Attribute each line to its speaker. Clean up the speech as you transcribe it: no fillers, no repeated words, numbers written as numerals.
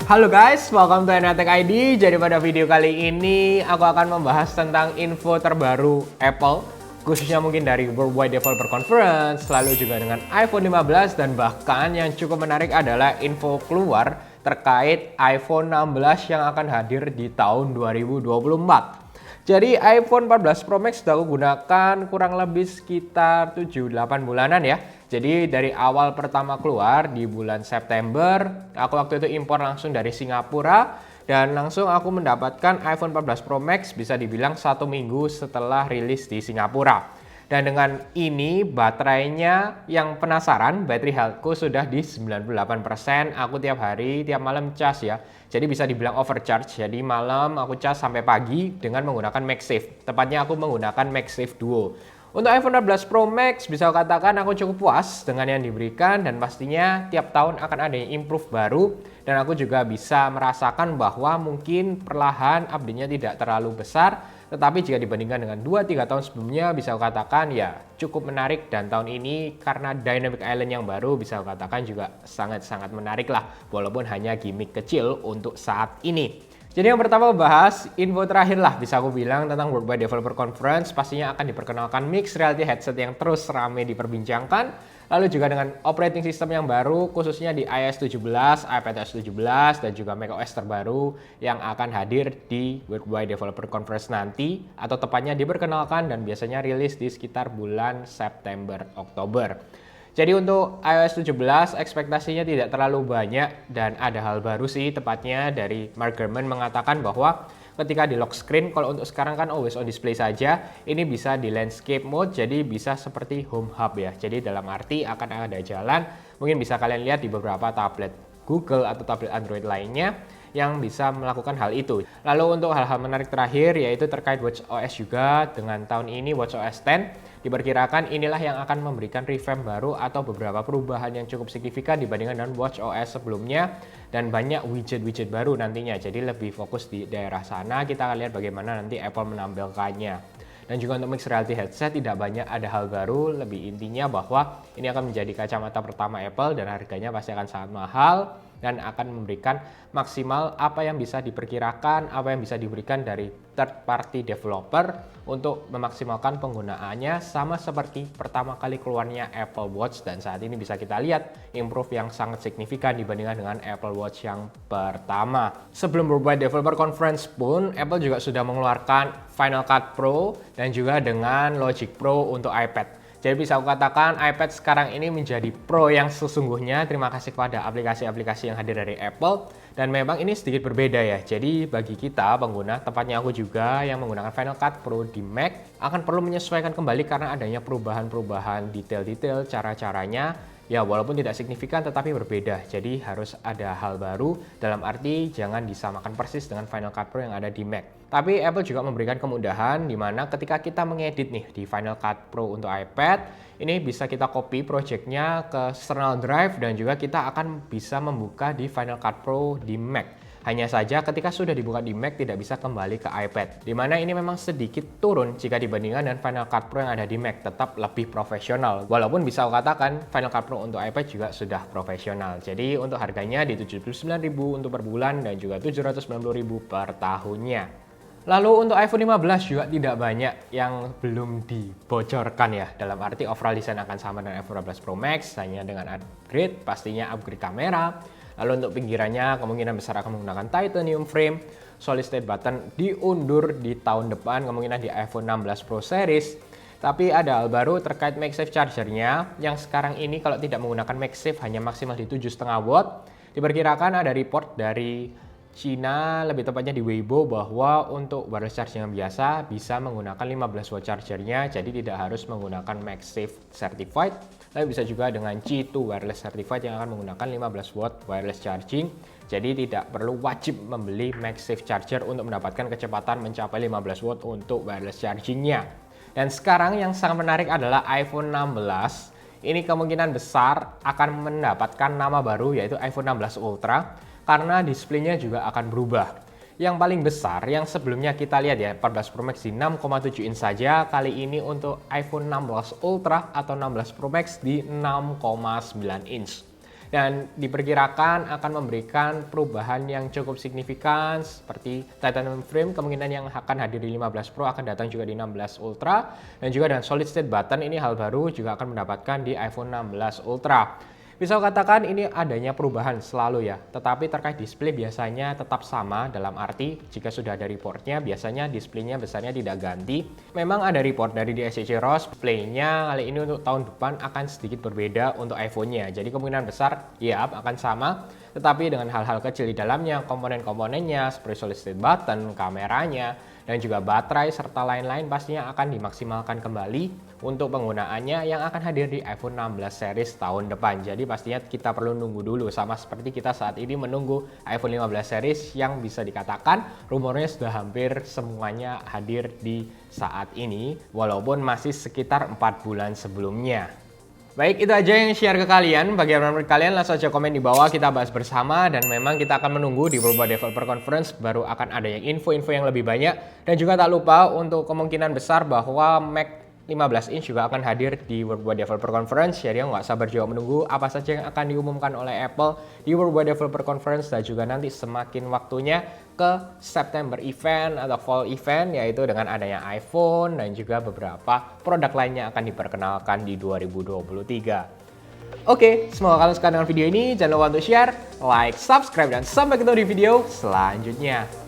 Speaker 1: Halo guys, welcome to Eneatek ID. Jadi pada video kali ini aku akan membahas tentang info terbaru Apple, khususnya mungkin dari Worldwide Developer Conference, lalu juga dengan iPhone 15 dan bahkan yang cukup menarik adalah info keluar terkait iPhone 16 yang akan hadir di tahun 2024. Jadi iPhone 14 Pro Max sudah aku gunakan kurang lebih sekitar 7-8 bulanan ya. Jadi dari awal pertama keluar di bulan September, aku waktu itu impor langsung dari Singapura dan langsung aku mendapatkan iPhone 14 Pro Max bisa dibilang 1 minggu setelah rilis di Singapura. Dan dengan ini baterainya yang penasaran, battery healthku sudah di 98%. Aku tiap hari, tiap malam cas ya. Jadi bisa dibilang overcharge. Jadi malam aku cas sampai pagi dengan menggunakan MagSafe. Tepatnya aku menggunakan MagSafe Duo. Untuk iPhone 14 Pro Max bisa aku katakan aku cukup puas dengan yang diberikan dan pastinya tiap tahun akan ada yang improve baru dan aku juga bisa merasakan bahwa mungkin perlahan update-nya tidak terlalu besar. Tetapi jika dibandingkan dengan 2-3 tahun sebelumnya bisa aku katakan ya cukup menarik dan tahun ini karena Dynamic Island yang baru bisa aku katakan juga sangat-sangat menarik lah walaupun hanya gimmick kecil untuk saat ini. Jadi yang pertama bahas info terakhir lah bisa aku bilang tentang Worldwide Developer Conference. Pastinya akan diperkenalkan mixed reality headset yang terus ramai diperbincangkan. Lalu juga dengan operating system yang baru khususnya di iOS 17, iPadOS 17 dan juga macOS terbaru yang akan hadir di Worldwide Developer Conference nanti atau tepatnya diperkenalkan dan biasanya rilis di sekitar bulan September-Oktober. Jadi untuk iOS 17 ekspektasinya tidak terlalu banyak dan ada hal baru sih tepatnya dari Mark Gurman mengatakan bahwa ketika di lock screen, kalau untuk sekarang kan always on display saja, ini bisa di landscape mode jadi bisa seperti home hub ya. Jadi dalam arti akan ada jalan, mungkin bisa kalian lihat di beberapa tablet Google atau tablet Android lainnya yang bisa melakukan hal itu. Lalu untuk hal-hal menarik terakhir yaitu terkait watchOS juga dengan tahun ini watchOS 10 diperkirakan inilah yang akan memberikan revamp baru atau beberapa perubahan yang cukup signifikan dibandingkan dengan watchOS sebelumnya dan banyak widget-widget baru nantinya. Jadi lebih fokus di daerah sana, kita akan lihat bagaimana nanti Apple menampilkannya. Dan juga untuk mixed reality headset tidak banyak ada hal baru, lebih intinya bahwa ini akan menjadi kacamata pertama Apple dan harganya pasti akan sangat mahal dan akan memberikan maksimal apa yang bisa diperkirakan, apa yang bisa diberikan dari third party developer untuk memaksimalkan penggunaannya sama seperti pertama kali keluarnya Apple Watch dan saat ini bisa kita lihat improve yang sangat signifikan dibandingkan dengan Apple Watch yang pertama. Sebelum Worldwide Developer Conference pun Apple juga sudah mengeluarkan Final Cut Pro dan juga dengan Logic Pro untuk iPad. Jadi bisa aku katakan iPad sekarang ini menjadi pro yang sesungguhnya terima kasih kepada aplikasi-aplikasi yang hadir dari Apple. Dan memang ini sedikit berbeda ya. Jadi bagi kita pengguna, tepatnya aku juga yang menggunakan Final Cut Pro di Mac akan perlu menyesuaikan kembali karena adanya perubahan-perubahan detail-detail cara-caranya. Ya walaupun tidak signifikan tetapi berbeda. Jadi harus ada hal baru dalam arti jangan disamakan persis dengan Final Cut Pro yang ada di Mac. Tapi Apple juga memberikan kemudahan di mana ketika kita mengedit nih di Final Cut Pro untuk iPad, ini bisa kita copy projectnya ke external drive dan juga kita akan bisa membuka di Final Cut Pro di Mac. Hanya saja ketika sudah dibuka di Mac tidak bisa kembali ke iPad. Dimana ini memang sedikit turun jika dibandingkan dengan Final Cut Pro yang ada di Mac. Tetap lebih profesional. Walaupun bisa aku katakan Final Cut Pro untuk iPad juga sudah profesional. Jadi untuk harganya di 79.000 untuk per bulan dan juga 790.000 per tahunnya. Lalu untuk iPhone 15 juga tidak banyak yang belum dibocorkan ya. Dalam arti overall desain akan sama dengan iPhone 15 Pro Max, hanya dengan upgrade, pastinya upgrade kamera. Lalu untuk pinggirannya kemungkinan besar akan menggunakan titanium frame, solid state button diundur di tahun depan kemungkinan di iPhone 16 Pro Series. Tapi ada hal baru terkait MagSafe chargernya yang sekarang ini kalau tidak menggunakan MagSafe hanya maksimal di 7,5 watt. Diperkirakan ada report dari Cina, lebih tepatnya di Weibo, bahwa untuk wireless charging yang biasa bisa menggunakan 15 watt chargernya, jadi tidak harus menggunakan MagSafe certified. Tapi bisa juga dengan Qi2 wireless certified yang akan menggunakan 15 watt wireless charging. Jadi tidak perlu wajib membeli MagSafe charger untuk mendapatkan kecepatan mencapai 15 watt untuk wireless chargingnya. Dan sekarang yang sangat menarik adalah iPhone 16. Ini kemungkinan besar akan mendapatkan nama baru yaitu iPhone 16 Ultra karena displaynya juga akan berubah. Yang paling besar yang sebelumnya kita lihat ya 14 Pro Max di 6,7 inch saja, kali ini untuk iPhone 16 Ultra atau 16 Pro Max di 6,9 inch. dan diperkirakan akan memberikan perubahan yang cukup signifikan seperti titanium frame kemungkinan yang akan hadir di 15 Pro akan datang juga di 16 Ultra, dan juga dengan solid state button ini hal baru juga akan mendapatkan di iPhone 16 Ultra. Bisa katakan ini adanya perubahan selalu ya, tetapi terkait display biasanya tetap sama dalam arti jika sudah ada reportnya biasanya displaynya besarnya tidak ganti. Memang ada report dari DSCC ROS, displaynya kali ini untuk tahun depan akan sedikit berbeda untuk iPhone-nya. Jadi kemungkinan besar ya akan sama, tetapi dengan hal-hal kecil di dalamnya, komponen-komponennya seperti solid state button, kameranya, dan juga baterai serta lain-lain pastinya akan dimaksimalkan kembali untuk penggunaannya yang akan hadir di iPhone 16 series tahun depan. Jadi pastinya kita perlu nunggu dulu, sama seperti kita saat ini menunggu iPhone 15 series yang bisa dikatakan rumornya sudah hampir semuanya hadir di saat ini walaupun masih sekitar 4 bulan sebelumnya. Baik, itu aja yang share ke kalian. Bagaimana menurut kalian? Langsung aja komen di bawah, kita bahas bersama. Dan memang kita akan menunggu di Worldwide Developer Conference, baru akan ada yang info-info yang lebih banyak. Dan juga tak lupa untuk kemungkinan besar bahwa Mac 15 inch juga akan hadir di Worldwide Developer Conference. Jadi nggak sabar juga menunggu apa saja yang akan diumumkan oleh Apple di Worldwide Developer Conference, dan juga nanti semakin waktunya ke September event atau Fall event, yaitu dengan adanya iPhone dan juga beberapa produk lainnya akan diperkenalkan di 2023. Oke, semoga kalian suka dengan video ini. Jangan lupa untuk share, like, subscribe, dan sampai ketemu di video selanjutnya.